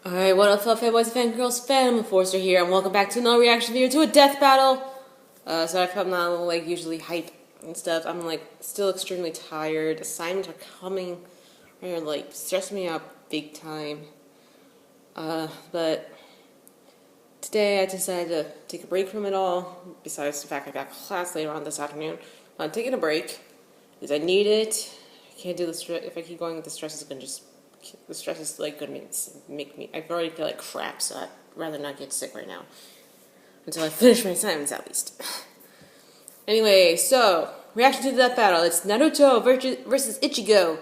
Alright, what up, fanboys and fangirls? Fandom Forcer here, and welcome back to another reaction video to a death battle. Sorry if I'm not like usually hype and stuff. I'm like still extremely tired. Assignments are coming, they're like stressing me out big time. But today I decided to take a break from it all. Besides the fact I got class later on this afternoon, I'm taking a break because I need it. I can't do the stress. If I keep going with the stress, the stress is like going to make me. I already feel like crap, so I'd rather not get sick right now until I finish my assignments at least. Anyway, so reaction to the death battle. It's Naruto versus Ichigo.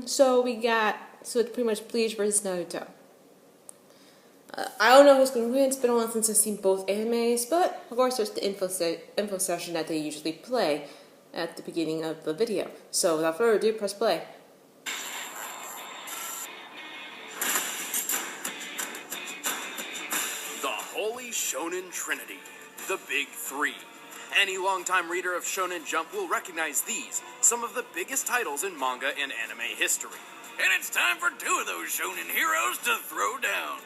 So it's pretty much Bleach versus Naruto. I don't know who's going to win. It's been a while since I've seen both animes, but of course there's the info session that they usually play at the beginning of the video. So without further ado, press play. Holy Shonen Trinity, the Big Three. Any longtime reader of Shonen Jump will recognize these, some of the biggest titles in manga and anime history. And it's time for two of those shonen heroes to throw down.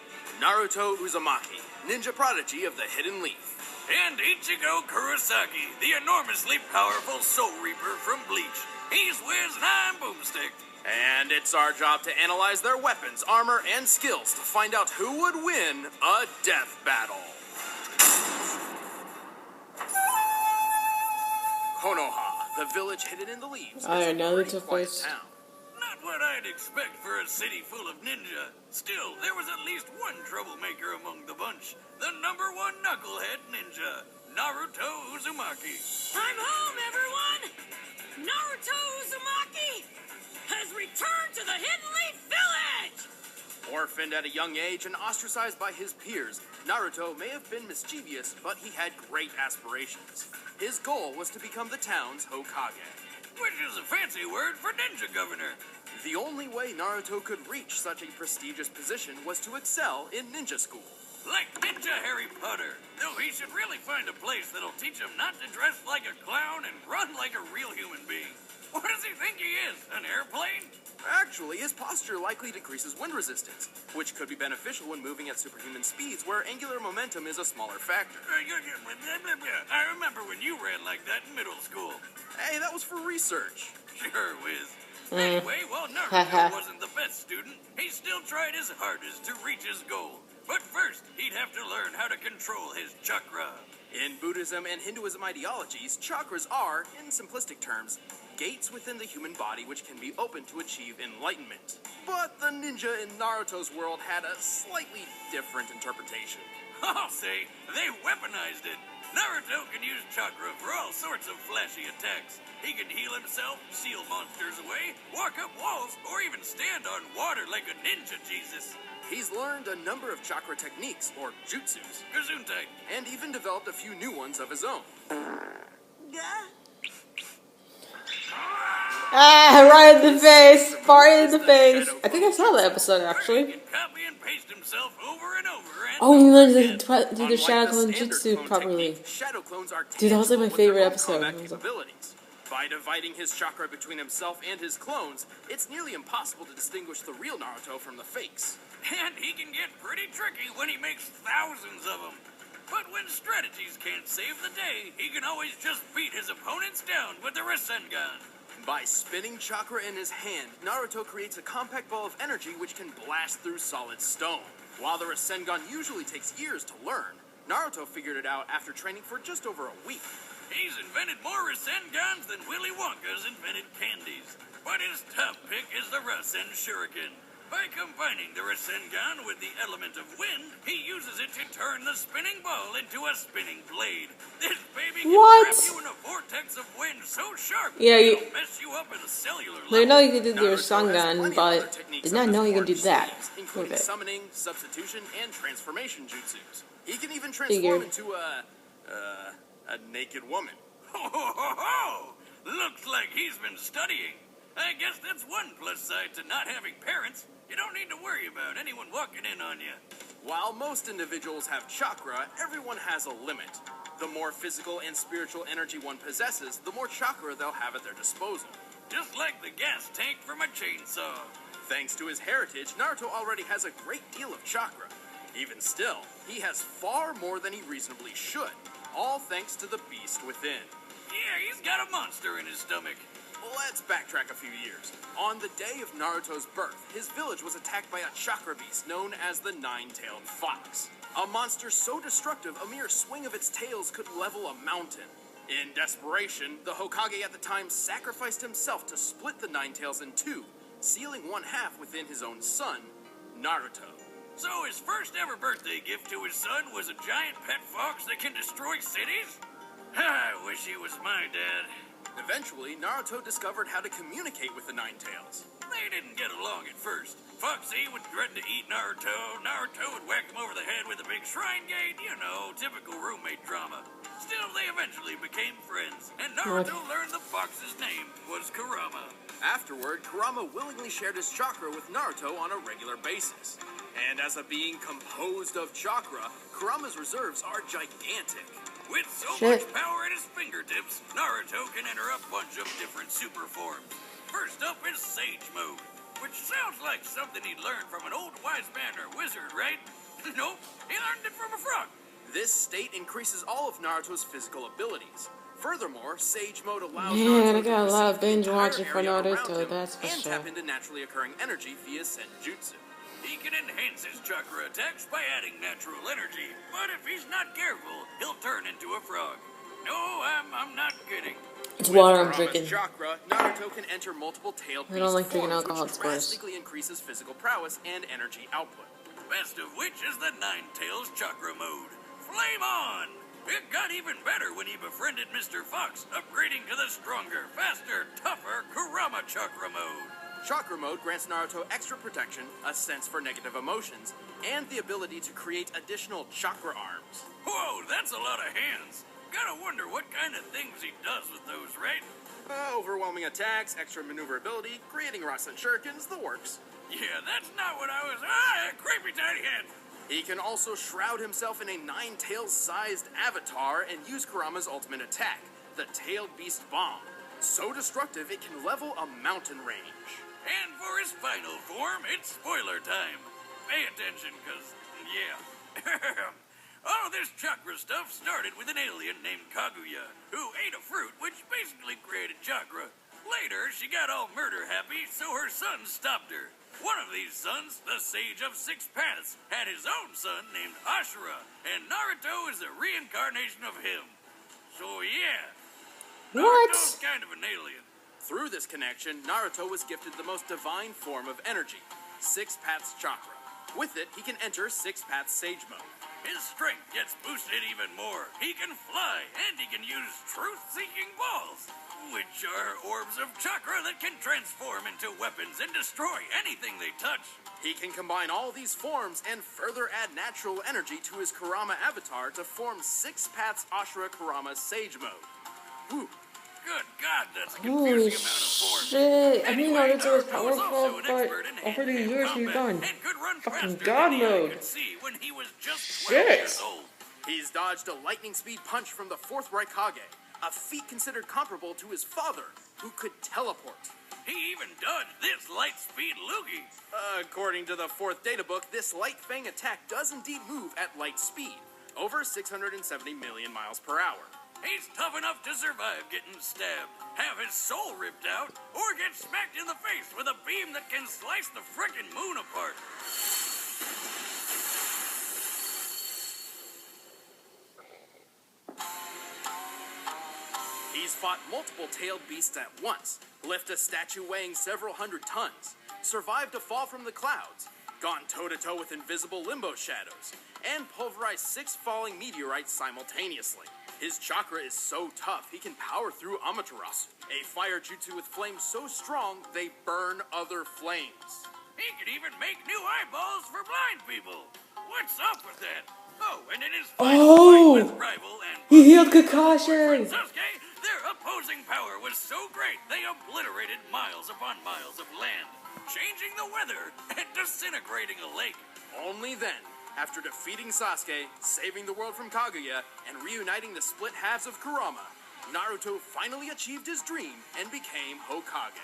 Naruto Uzumaki, ninja prodigy of the Hidden Leaf. And Ichigo Kurosaki, the enormously powerful Soul Reaper from Bleach. He's whiz and I'm boomstick. And it's our job to analyze their weapons, armor, and skills to find out who would win a death battle. Konoha, the village hidden in the leaves, I is know a it's pretty a quiet first. town. Not what I'd expect for a city full of ninja. Still, there was at least one troublemaker among the bunch. The #1 knucklehead ninja, Naruto Uzumaki. I'm home, everyone! Naruto Uzumaki has returned to the Hidden Leaf Village! Orphaned at a young age and ostracized by his peers, Naruto may have been mischievous, but he had great aspirations. His goal was to become the town's Hokage. Which is a fancy word for ninja governor. The only way Naruto could reach such a prestigious position was to excel in ninja school. Like Ninja Harry Potter. Though he should really find a place that'll teach him not to dress like a clown and run like a real human being. What does he think he is, an airplane? Actually, his posture likely decreases wind resistance, which could be beneficial when moving at superhuman speeds where angular momentum is a smaller factor. I remember when you ran like that in middle school. Hey, that was for research. Sure, Wiz. Anyway, while Naruto wasn't the best student, he still tried his hardest to reach his goal. But first, he'd have to learn how to control his chakra. In Buddhism and Hinduism ideologies, chakras are, in simplistic terms, gates within the human body which can be opened to achieve enlightenment. But the ninja in Naruto's world had a slightly different interpretation. I'll say, they weaponized it. Naruto can use chakra for all sorts of flashy attacks. He can heal himself, seal monsters away, walk up walls, or even stand on water like a ninja Jesus. He's learned a number of chakra techniques, or jutsus, gesundheit, and even developed a few new ones of his own. Ah, right in the face! Far in the face! I think I saw that episode actually. Copy and paste himself over and over and Oh, he learned to do the Unlike shadow clone standard jutsu clone properly. technique, shadow clones are Dude, that was like my tangible with their favorite own episode. combat capabilities. By dividing his chakra between himself and his clones, it's nearly impossible to distinguish the real Naruto from the fakes. And he can get pretty tricky when he makes thousands of them. But when strategies can't save the day, he can always just beat his opponents down with the Rasengan. By spinning chakra in his hand, Naruto creates a compact ball of energy which can blast through solid stone. While the Rasengan usually takes years to learn, Naruto figured it out after training for just over a week. He's invented more Rasengans than Willy Wonka's invented candies. But his top pick is the Rasen Shuriken. By combining the Rasengan with the element of wind, he uses it to turn the spinning ball into a spinning blade. This baby can trap you in a vortex of wind so sharp it'll mess you up at a cellular level. I know you can do the Rasengan, but did not know you can do that. Including summoning, substitution, and transformation jutsus. He can even transform into a naked woman. Ho ho ho ho! Looks like he's been studying. I guess that's one plus side to not having parents. You don't need to worry about anyone walking in on you. While most individuals have chakra, everyone has a limit. The more physical and spiritual energy one possesses, the more chakra they'll have at their disposal. Just like the gas tank from a chainsaw. Thanks to his heritage, Naruto already has a great deal of chakra. Even still, he has far more than he reasonably should, all thanks to the beast within. Yeah, he's got a monster in his stomach. Let's backtrack a few years. On the day of Naruto's birth, his village was attacked by a chakra beast known as the Nine-Tailed Fox. A monster so destructive, a mere swing of its tails could level a mountain. In desperation, the Hokage at the time sacrificed himself to split the Nine Tails in two, sealing one half within his own son, Naruto. So his first ever birthday gift to his son was a giant pet fox that can destroy cities? I wish he was my dad. Eventually, Naruto discovered how to communicate with the Nine Tails. They didn't get along at first. Foxy would threaten to eat Naruto. Naruto would whack him over the head with a big shrine gate. You know, typical roommate drama. Still, they eventually became friends, and Naruto learned the fox's name was Kurama. Afterward, Kurama willingly shared his chakra with Naruto on a regular basis. And as a being composed of chakra, Kurama's reserves are gigantic. With so much power at his fingertips, Naruto can enter a bunch of different super forms. First up is Sage Mode, which sounds like something he'd learned from an old wise man or wizard, right? Nope, he learned it from a frog. This state increases all of Naruto's physical abilities. Furthermore, Sage Mode allows Man, I Naruto got a to lot of perceive the binge entire watching for area around Naruto, him that's for and sure. tap into naturally occurring energy via Senjutsu. He can enhance his chakra attacks by adding natural energy, but if he's not careful, he'll turn into a frog. No, I'm not kidding. It's water I'm Kurama's drinking. chakra, Naruto can enter multiple tailed I don't like beast drinking forms, alcohol, which it's gross. drastically increases physical prowess and energy output. Best of which is the Nine Tails chakra mode. Flame on! It got even better when he befriended Mr. Fox, upgrading to the stronger, faster, tougher Kurama chakra mode. Chakra mode grants Naruto extra protection, a sense for negative emotions, and the ability to create additional chakra arms. Whoa, that's a lot of hands. Gotta wonder what kind of things he does with those, right? Overwhelming attacks, extra maneuverability, creating Rasen shurikens, the works. Yeah, that's not what I was... creepy tiny head. He can also shroud himself in a nine-tails-sized avatar and use Kurama's ultimate attack, the Tailed Beast Bomb. So destructive, it can level a mountain range. And for his final form, it's spoiler time. Pay attention, cause, yeah. All this chakra stuff started with an alien named Kaguya, who ate a fruit which basically created chakra. Later, she got all murder happy, so her son stopped her. One of these sons, the Sage of Six Paths, had his own son named Ashura, and Naruto is a reincarnation of him. So yeah, Naruto's kind of an alien. Through this connection, Naruto was gifted the most divine form of energy, Six Paths Chakra. With it, he can enter Six Paths Sage Mode. His strength gets boosted even more. He can fly, and he can use truth-seeking balls, which are orbs of chakra that can transform into weapons and destroy anything they touch. He can combine all these forms and further add natural energy to his Kurama avatar to form Six Paths Ashura Kurama Sage Mode. Whew. Good God, that's a Holy confusing amount of force. shit! I Anyway, mean, Naruto was Naruto was also powerful, an but expert in over the hand-to-hand years he's combat gone and could run fucking faster God than the eye mode. could see when he was just 12 Shit. years old. He's dodged a lightning speed punch from the fourth Raikage, a feat considered comparable to his father, who could teleport. He even dodged this light speed loogie. According to the fourth data book, this light fang attack does indeed move at light speed, over 670 million miles per hour. He's tough enough to survive getting stabbed, have his soul ripped out, or get smacked in the face with a beam that can slice the frickin' moon apart. He's fought multiple tailed beasts at once, lifted a statue weighing several hundred tons, survived a fall from the clouds, gone toe-to-toe with invisible limbo shadows, and pulverized 6 falling meteorites simultaneously. His chakra is so tough, he can power through Amaterasu, a fire jutsu with flames so strong they burn other flames. He can even make new eyeballs for blind people. What's up with that? Oh, and in his final fight with rival and He healed boyfriend Kakashi! Sasuke, their opposing power was so great they obliterated miles upon miles of land, changing the weather and disintegrating a lake. Only then, after defeating Sasuke, saving the world from Kaguya, and reuniting the split halves of Kurama, Naruto finally achieved his dream and became Hokage.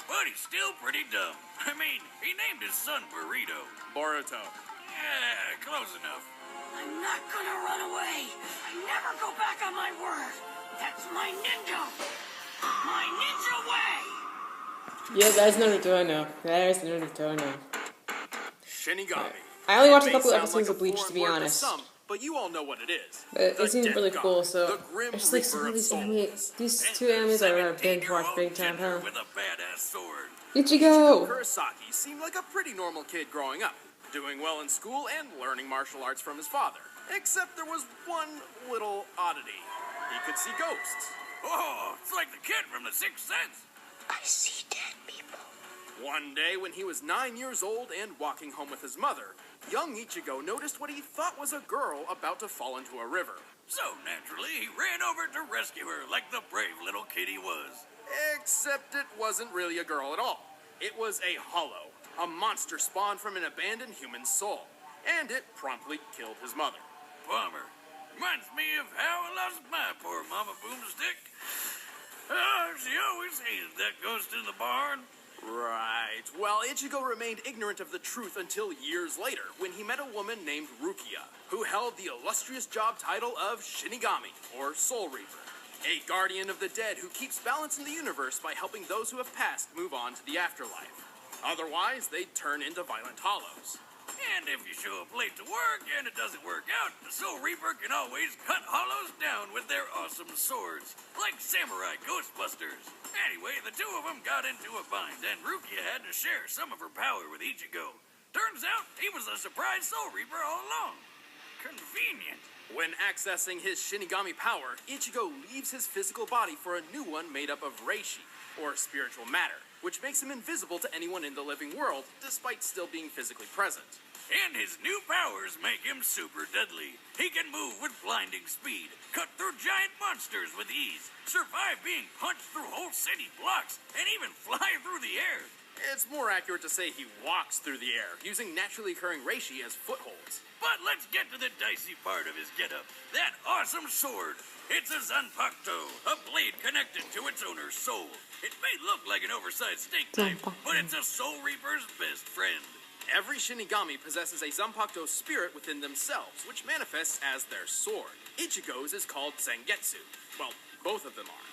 but he's still pretty dumb. I mean, he named his son Burrito. Boruto. Yeah, close enough. I'm not gonna run away. I never go back on my word. That's my ninja. My ninja way. Yeah, that's Naruto, I know. There's Naruto, I know. Shinigami. I only watched a It may couple sound episodes like of Bleach, foreign to be word honest. some, but you all know what it is. But The it seems Death really God, cool, so the Grim there's like some Reaper of these of anime, souls. these And two the animes are a binge watch 17-year-old big time, ginger huh? with a badass sword. Ichigo Ichigo! Kurosaki seemed like a pretty normal kid growing up, doing well in school and learning martial arts from his father. Except there was one little oddity. He could see ghosts. Oh, it's like the kid from The Sixth Sense. I see dead people. One day, when he was 9 years old and walking home with his mother, young Ichigo noticed what he thought was a girl about to fall into a river. So naturally, he ran over to rescue her like the brave little kid he was. Except it wasn't really a girl at all. It was a hollow, a monster spawned from an abandoned human soul, and it promptly killed his mother. Bummer. Reminds me of how I lost my poor mama boomstick. Oh, she always hated that ghost in the barn. Right. Well, Ichigo remained ignorant of the truth until years later, when he met a woman named Rukia, who held the illustrious job title of Shinigami, or Soul Reaper, a guardian of the dead who keeps balance in the universe by helping those who have passed move on to the afterlife. Otherwise, they turn into violent hollows. And if you show up late to work and it doesn't work out, the Soul Reaper can always cut hollows down with their awesome swords, like samurai ghostbusters. Anyway, the two of them got into a bind, and Rukia had to share some of her power with Ichigo. Turns out he was a surprise Soul Reaper all along. Convenient. When accessing his Shinigami power, Ichigo leaves his physical body for a new one made up of reishi, or spiritual matter, which makes him invisible to anyone in the living world, despite still being physically present. And his new powers make him super deadly. He can move with blinding speed, cut through giant monsters with ease, survive being punched through whole city blocks, and even fly through the air. It's more accurate to say he walks through the air, using naturally occurring reishi as footholds. But let's get to the dicey part of his getup. That awesome sword. It's a Zanpakuto, a blade connected to its owner's soul. It may look like an oversized steak knife, but it's a Soul Reaper's best friend. Every Shinigami possesses a Zanpakuto spirit within themselves, which manifests as their sword. Ichigo's is called Zangetsu. Well, both of them are.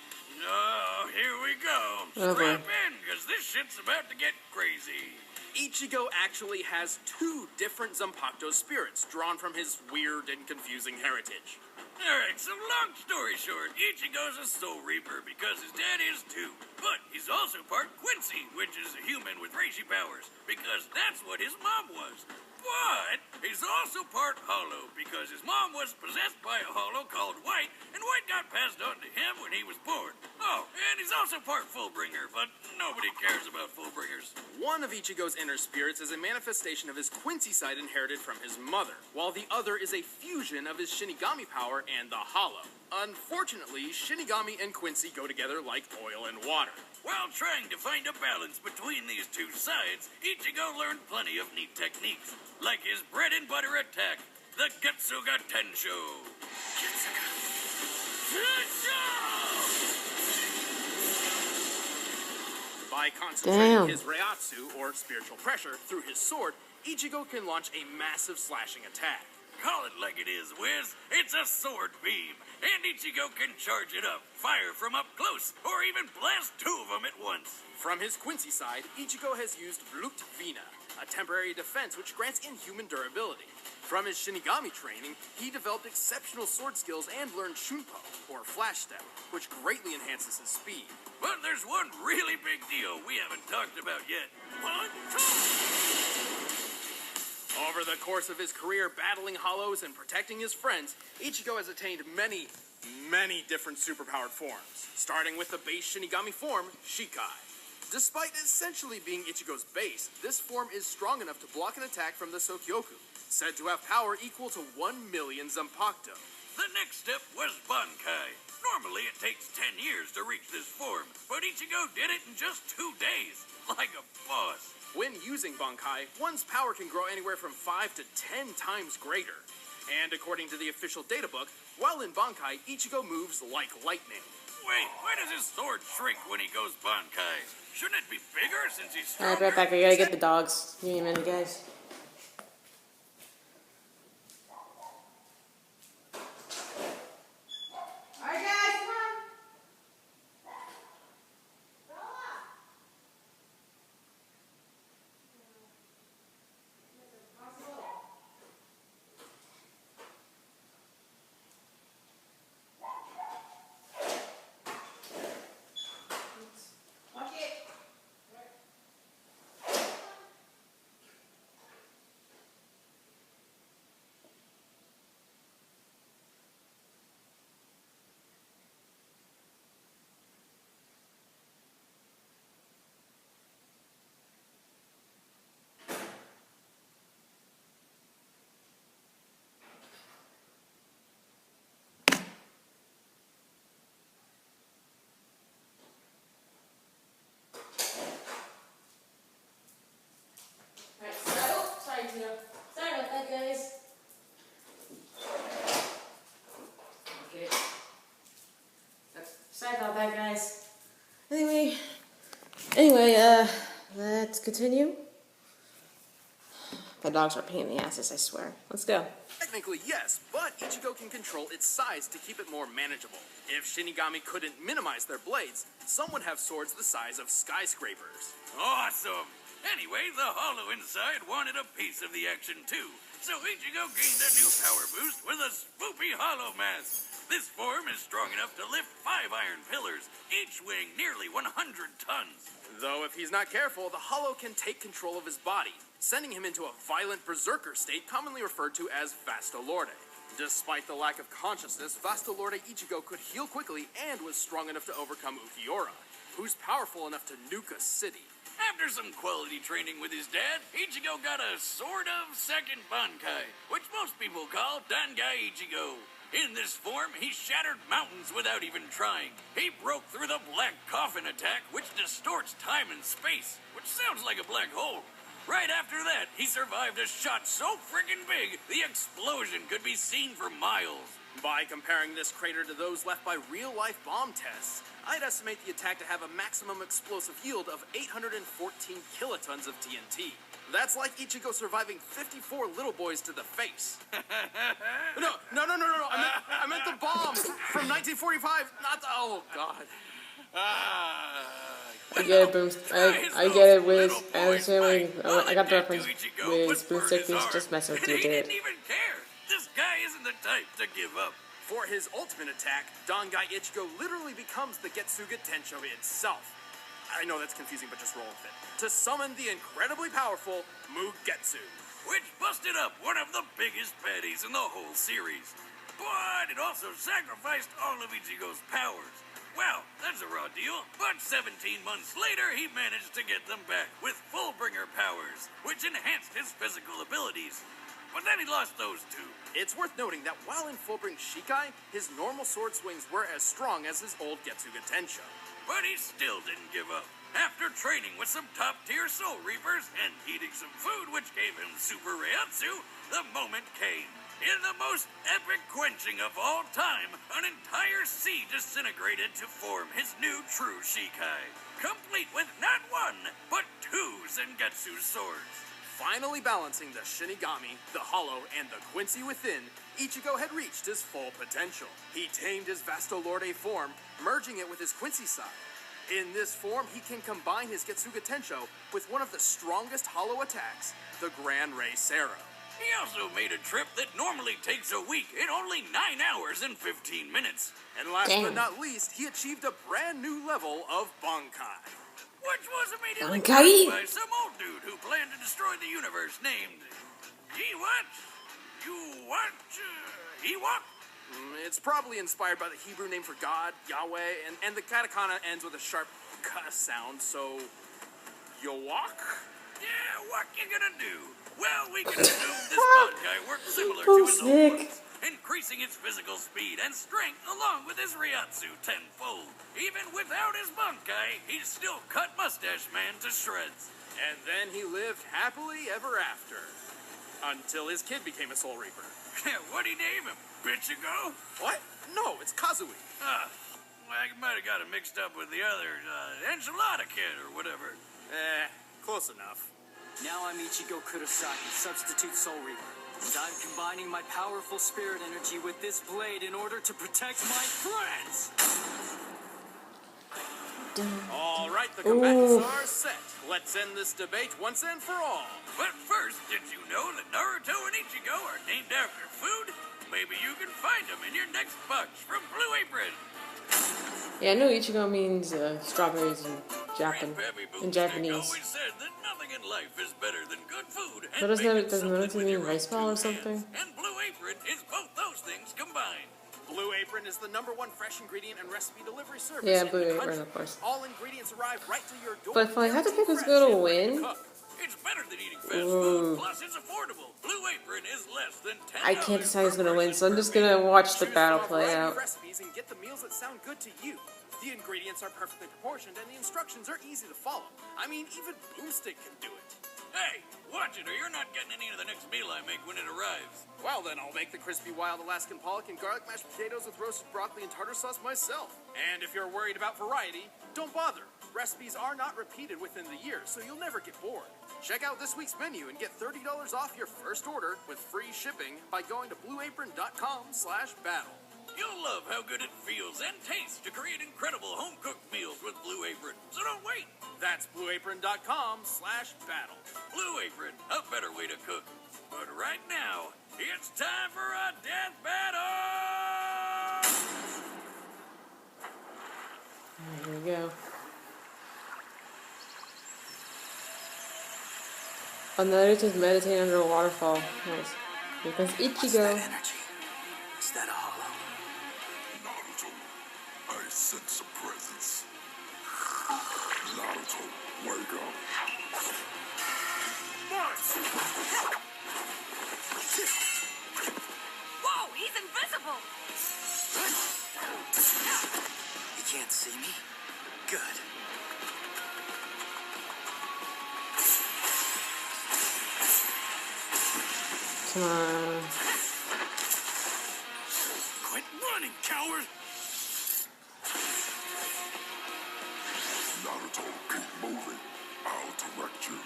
Oh, here we go. Strap in, because this shit's about to get crazy. Ichigo actually has two different Zanpakuto spirits drawn from his weird and confusing heritage. Alright, so long story short, Ichigo's a Soul Reaper because his dad is too. But he's also part Quincy, which is a human with reishi powers, because that's what his mom was. But he's also part Hollow, because his mom was possessed by a Hollow called White, and White got passed on to him when he was born. Oh, and he's also part Fullbringer, but nobody cares about Fullbringers. One of Ichigo's inner spirits is a manifestation of his Quincy side inherited from his mother, while the other is a fusion of his Shinigami power and the Hollow. Unfortunately, Shinigami and Quincy go together like oil and water. While trying to find a balance between these two sides, Ichigo learned plenty of neat techniques, like his bread and butter attack, the Getsuga Tensho. Getsuga Tensho! By concentrating Damn. his Reiatsu, or spiritual pressure, through his sword, Ichigo can launch a massive slashing attack. Call it like it is, Wiz. It's a sword beam, and Ichigo can charge it up, fire from up close, or even blast two of them at once. From his Quincy side, Ichigo has used Blut Vina, a temporary defense which grants inhuman durability. From his Shinigami training, he developed exceptional sword skills and learned Shunpo, or Flash Step, which greatly enhances his speed. But there's one really big deal we haven't talked about yet. Over the course of his career battling hollows and protecting his friends, Ichigo has attained many different superpowered forms, starting with the base Shinigami form, Shikai. Despite essentially being Ichigo's base, this form is strong enough to block an attack from the Sokyoku, said to have power equal to 1 million Zanpakuto. The next step was Bankai. Normally it takes 10 years to reach this form, but Ichigo did it in just 2 days, like a boss. When using Bankai, one's power can grow anywhere from 5 to 10 times greater. And according to the official databook, while in Bankai, Ichigo moves like lightning. Wait, why does his sword shrink when he goes Bankai? Shouldn't it be bigger since he's Alright, stronger? right back. I gotta get the dogs. Give me a minute, guys. Alright, guys, come on. Watch it. Alright, so, sorry, Tino. Sorry about that, guys. Okay. Sorry about that, guys. Anyway, let's continue. The dogs are a pain in the asses, I swear. Let's go. Technically, yes, but Ichigo can control its size to keep it more manageable. If Shinigami couldn't minimize their blades, some would have swords the size of skyscrapers. Awesome! Anyway, the Hollow inside wanted a piece of the action too, so Ichigo gained a new power boost with a spoopy Hollow mask. This form is strong enough to lift 5 iron pillars, each weighing nearly 100 tons. Though if he's not careful, the Hollow can take control of his body, sending him into a violent berserker state commonly referred to as Vastolorde. Despite the lack of consciousness, Vastolorde Ichigo could heal quickly and was strong enough to overcome Ukiura, who's powerful enough to nuke a city. After some quality training with his dad, Ichigo got a sort of second Bankai, which most people call Dangai Ichigo. In this form, he shattered mountains without even trying. He broke through the Black Coffin attack, which distorts time and space, which sounds like a black hole. Right after that, he survived a shot so friggin' big, the explosion could be seen for miles. By comparing this crater to those left by real-life bomb tests, I'd estimate the attack to have a maximum explosive yield of 814 kilotons of TNT. That's like Ichigo surviving 54 little boys to the face. No. I meant the bomb from 1945, not the... Oh, God. I get it, Boom. I get it, Wiz. I understand. I got the reference. Wiz, Boomstick is just messing with you, He dude. didn't even care. This guy isn't the type to give up. For his ultimate attack, Dangai Ichigo literally becomes the Getsuga Tensho itself. I know that's confusing, but just roll with it. To summon the incredibly powerful Mugetsu. Which busted up one of the biggest baddies in the whole series. But it also sacrificed all of Ichigo's powers. Well, that's a raw deal, but 17 months later, he managed to get them back with Fullbringer powers, which enhanced his physical abilities. But then he lost those too. It's worth noting that while in Fullbring Shikai, his normal sword swings were as strong as his old Getsuga Tensho. But he still didn't give up. After training with some top-tier Soul Reapers and eating some food which gave him Super Reiatsu, the moment came. In the most epic quenching of all time, an entire sea disintegrated to form his new true Shikai, complete with not one, but 2 Sengetsu swords. Finally balancing the Shinigami, the Hollow, and the Quincy within, Ichigo had reached his full potential. He tamed his Vastolorde form, merging it with his Quincy side. In this form, he can combine his Getsuga Tensho with one of the strongest Hollow attacks, the Gran Rei Sero. He also made a trip that normally takes a week in only 9 hours and 15 minutes. And last Damn. but not least, he achieved a brand new level of Bankai. Which was immediately Bankai? by some old dude who planned to destroy the universe named... Ewok? It's probably inspired by the Hebrew name for God, Yahweh, and the katakana ends with a sharp ka sound, so... Yowak? Yeah, what you gonna do? Well, we can assume this Bankai worked similar to his old Sick. ones, increasing his physical speed and strength along with his Reiatsu tenfold. Even without his Bankai, he still cut Mustache Man to shreds. And then he lived happily ever after. Until his kid became a Soul Reaper. What'd he name him? Ichigo? What? No, it's Kazui. I might have got it mixed up with the other enchilada kid or whatever. Close enough. Now I'm Ichigo Kurosaki, substitute Soul Reaper. And I'm combining my powerful spirit energy with this blade in order to protect my friends! All right, the combatants are set. Let's end this debate once and for all. But first, did you know that Naruto and Ichigo are named after food? Maybe you can find them in your next bunch from Blue Apron. Yeah, I know Ichigo means strawberries in Japanese. Always said that nothing in life is better than good food. But doesn't Naruto mean rice ball or something? And Blue Apron is both those things combined. Blue Apron is the #1 fresh ingredient and recipe delivery service. Yeah, in Blue the Apron, country. of course. All ingredients arrive right to your door. But if I had to pick who's Fresh gonna and ready to win, cook. It's better than eating fast food, plus it's affordable. Blue Apron is less than $10. I can't decide who's gonna win, so I'm just gonna watch the Choose battle from a play variety of out. recipes and get the meals that sound good to you. The ingredients are perfectly proportioned and the instructions are easy to follow. I mean, even Boomstick can do it. Hey, watch it or you're not getting any of the next meal I make when it arrives. Well, then I'll make the crispy wild Alaskan pollock and garlic mashed potatoes with roasted broccoli and tartar sauce myself. And if you're worried about variety, don't bother. Recipes are not repeated within the year, so you'll never get bored. Check out this week's menu and get $30 off your first order with free shipping by going to blueapron.com/battle. You'll love how good it feels and tastes to create incredible home-cooked meals with Blue Apron. So don't wait. That's blueapron.com/battle. Blue Apron, a better way to cook. But right now, it's time for a death battle! Here we go. Oh, Naruto's meditating under a waterfall. Nice. Here comes Ichigo. Energy. Is that a hollow? Naruto, I sense a presence. Naruto, wake up. Whoa, he's invisible! You can't see me? Good. Come on. Quit running, coward! Naruto, keep moving. I'll direct you.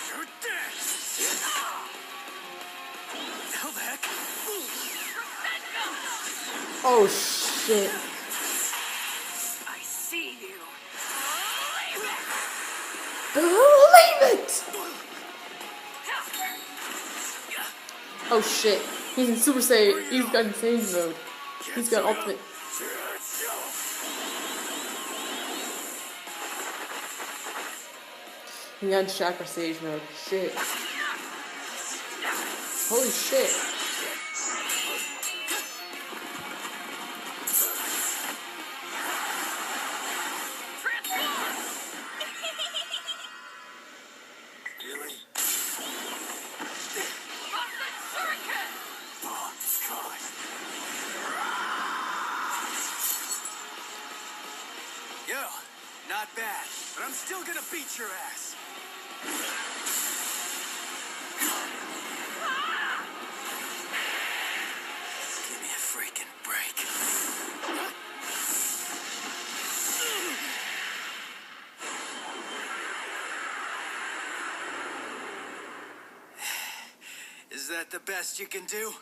You're dead! How the heck? Oh shit. I see you. Believe it! Oh shit. He's in Super Saiyan. He's got insane mode. He's got ultimate. He got chakra stage mode. Shit. Holy shit. Really? Yo, not bad, but I'm still gonna beat your ass. Give me a freaking break. Is that the best you can do?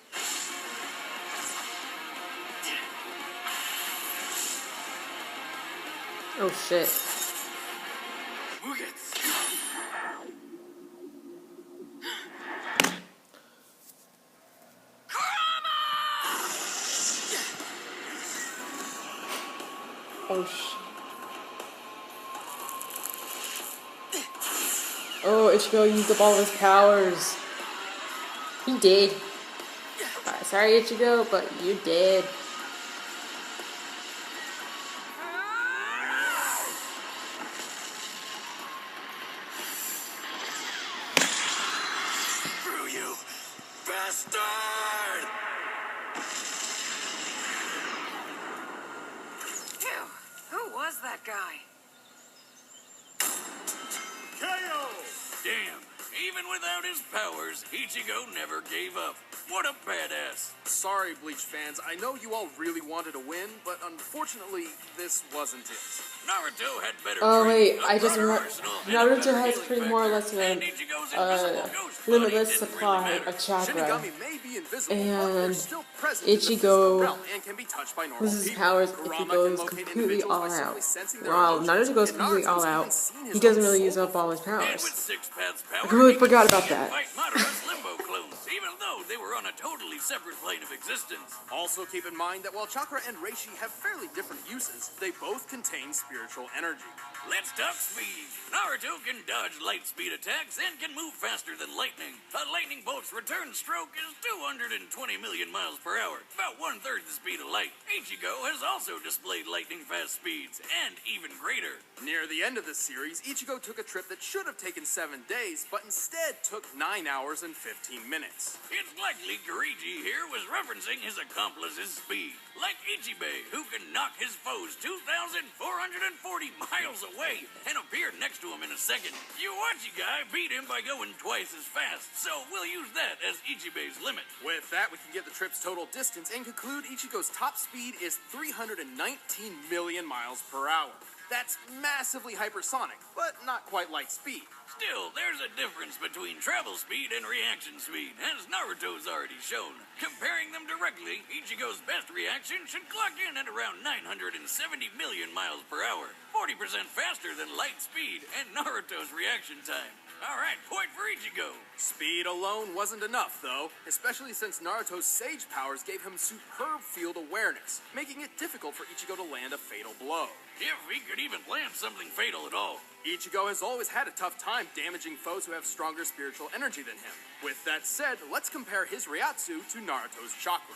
Oh shit. Mugetsu. Oh shit. Oh, Ichigo used up all of his powers. He did. Sorry, Ichigo, but you did. Screw you, bastard! Phew, who was that guy? Damn, he Even without his powers, Ichigo never gave up. What a badass. Sorry, Bleach fans. I know you all really wanted to win, but unfortunately, this wasn't it. Naruto had better Oh training, wait, a I just broader remember. arsenal, and a Naruto better has healing pretty more or factor, less and of Ichigo's a invisible ghost buddy limitless didn't supply really matter. of chakra. Shinigami may be invisible, but And they're still present in the Ichigo physical realm and can be touched by normal loses people. powers if he Kurama goes can locate completely individuals all by out. simply sensing their While emotions, Naruto goes and completely all Naruto's out, even seen his he doesn't own really soul use up all his And powers. with Six Paths power, I completely he could forgot see about and that. fight Madara's limbo clones, even though they were on a totally separate plane of existence. Also keep in mind that while chakra and reishi have fairly different uses, they both contain spiritual energy. Let's talk speed. Naruto can dodge light speed attacks and can move faster than lightning. A lightning bolt's return stroke is 220 million miles per hour, about 1/3 the speed of light. Ichigo has also displayed lightning fast speeds, and even greater. Near the end of the series, Ichigo took a trip that should have taken 7 days, but instead took 9 hours and 15 minutes. It's likely Kirigi here was referencing his accomplice's speed. Like Ichibei, who can knock his foes 2,440 miles away and appear next to him in a second. Yuachi guy beat him by going twice as fast, so we'll use that as Ichibei's limit. With that, we can get the trip's total distance and conclude Ichigo's top speed is 319 million miles per hour. That's massively hypersonic, but not quite light speed. Still, there's a difference between travel speed and reaction speed, as Naruto's already shown. Comparing them directly, Ichigo's best reaction should clock in at around 970 million miles per hour, 40% faster than light speed and Naruto's reaction time. Alright, point for Ichigo. Speed alone wasn't enough, though, especially since Naruto's Sage powers gave him superb field awareness, making it difficult for Ichigo to land a fatal blow. If he could even land something fatal at all. Ichigo has always had a tough time damaging foes who have stronger spiritual energy than him. With that said, let's compare his Ryatsu to Naruto's chakra.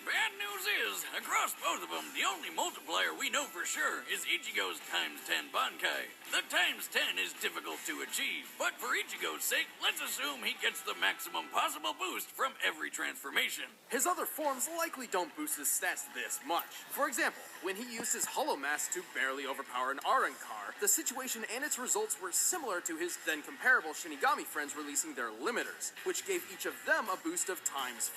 Bad news is, across both of them, the only multiplier we know for sure is Ichigo's ×10 Bankai. The ×10 is difficult to achieve, but for Ichigo's sake, let's assume he gets the maximum possible boost from every transformation. His other forms likely don't boost his stats this much. For example, when he used his Hollow Mask to barely overpower an Arankar, the situation and its results were similar to his then comparable Shinigami friends releasing their limiters, which gave each of them a boost of ×5.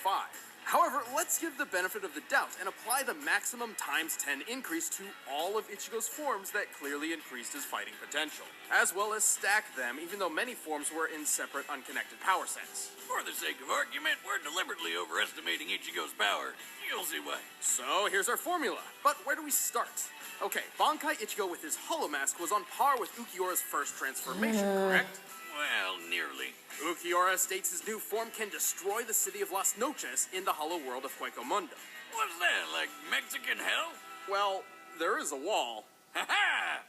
However, let's give the benefit of the doubt and apply the maximum ×10 increase to all of Ichigo's forms that clearly increased his fighting potential, as well as stack them even though many forms were in separate unconnected power sets. For the sake of argument, we're deliberately overestimating Ichigo's power. You'll see why. So here's our formula, but where do we start? Okay, Bankai Ichigo with his Hollow Mask was on par with Ukiyora's first transformation, correct? Well, nearly. Ukiora states his new form can destroy the city of Las Noches in the hollow world of Huecomundo. What's that, like Mexican hell? Well, there is a wall. Ha-ha!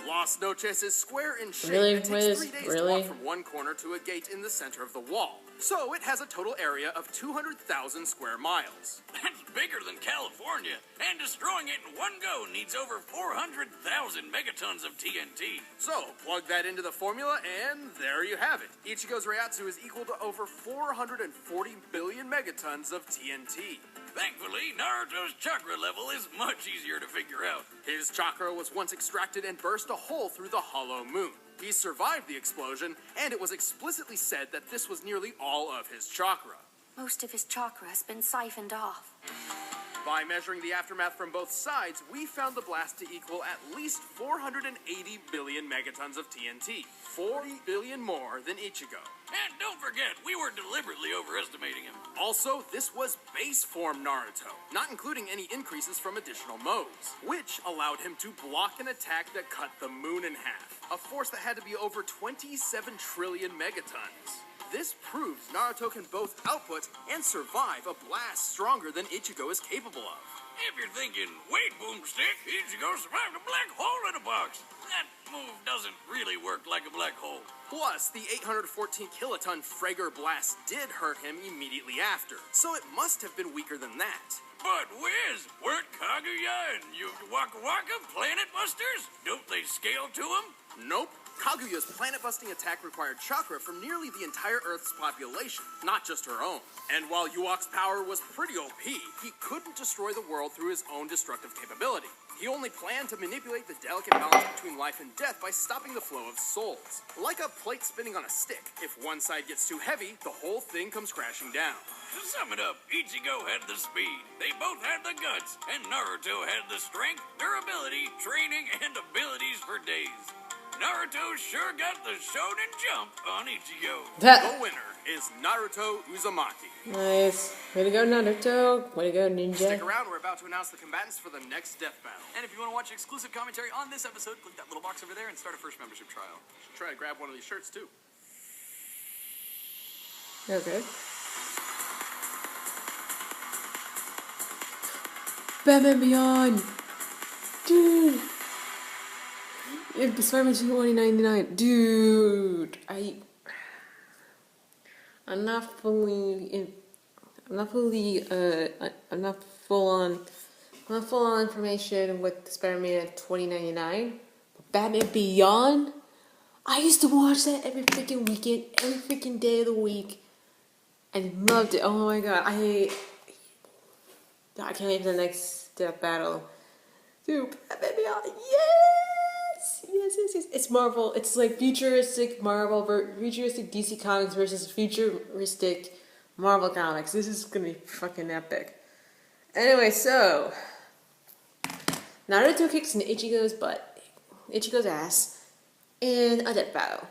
Las Noches is square in shape Really, and takes Wiz? 3 days to Really? walk from one corner to a gate in the center of the wall. So it has a total area of 200,000 square miles. That's bigger than California, and destroying it in one go needs over 400,000 megatons of TNT. So plug that into the formula and there you have it. Ichigo's Ryatsu is equal to over 440 billion megatons of TNT. Thankfully, Naruto's chakra level is much easier to figure out. His chakra was once extracted and burst a hole through the hollow moon. He survived the explosion, and it was explicitly said that this was nearly all of his chakra. Most of his chakra has been siphoned off. By measuring the aftermath from both sides, we found the blast to equal at least 480 billion megatons of TNT. 40 billion more than Ichigo. And don't forget, we were deliberately overestimating him. Also, this was base form Naruto, not including any increases from additional modes, which allowed him to block an attack that cut the moon in half, a force that had to be over 27 trillion megatons. This proves Naruto can both output and survive a blast stronger than Ichigo is capable of. If you're thinking, wait, Boomstick, Ichigo survived a black hole in a box. That move doesn't really work like a black hole. Plus, the 814 kiloton Frager blast did hurt him immediately after, so it must have been weaker than that. But Wiz, weren't Kaguya and Waka Waka planet busters? Don't they scale to them? Nope. Kaguya's planet-busting attack required chakra from nearly the entire Earth's population, not just her own. And while Yuak's power was pretty OP, he couldn't destroy the world through his own destructive capability. He only planned to manipulate the delicate balance between life and death by stopping the flow of souls. Like a plate spinning on a stick. If one side gets too heavy, the whole thing comes crashing down. To sum it up, Ichigo had the speed, they both had the guts, and Naruto had the strength, durability, training, and abilities for days. Naruto sure got the shonen jump on Ichigo. The winner is Naruto Uzumaki. Nice. Way to go, Naruto. Way to go, Ninja. Stick around, we're about to announce the combatants for the next death battle. And if you want to watch exclusive commentary on this episode, click that little box over there and start a first membership trial. Should try to grab one of these shirts too. Okay. Batman Beyond! Dude! Spider-Man 2099. Dude! I'm not full on information with Spider-Man 2099. But Batman Beyond? I used to watch that every freaking weekend, every freaking day of the week. I loved it. Oh my god. I can't wait for the next death battle. Dude, Batman Beyond. Yes! Yes. It's Marvel. It's like futuristic Marvel, futuristic DC Comics versus futuristic Marvel Comics. This is gonna be fucking epic. Anyway, so Naruto kicks in Ichigo's ass, in a death battle.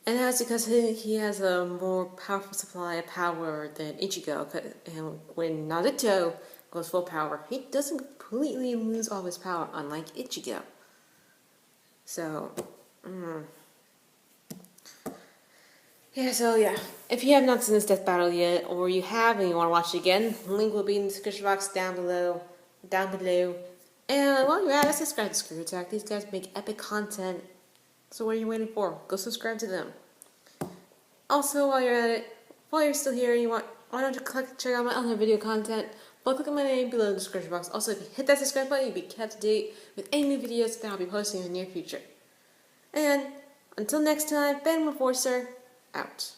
And that's because he has a more powerful supply of power than Ichigo. And when Naruto goes full power, he doesn't completely lose all his power, unlike Ichigo. So, yeah. If you have not seen this death battle yet, or you have and you want to watch it again, the link will be in the description box down below. And while you're at it, subscribe to Screw Attack. These guys make epic content. So what are you waiting for? Go subscribe to them. Also, while you're at it, while you're still here and why don't you check out my other video content? Well, click on my name below in the description box. Also, if you hit that subscribe button, you'll be kept up to date with any new videos that I'll be posting in the near future. And until next time, Fandom Enforcer, out.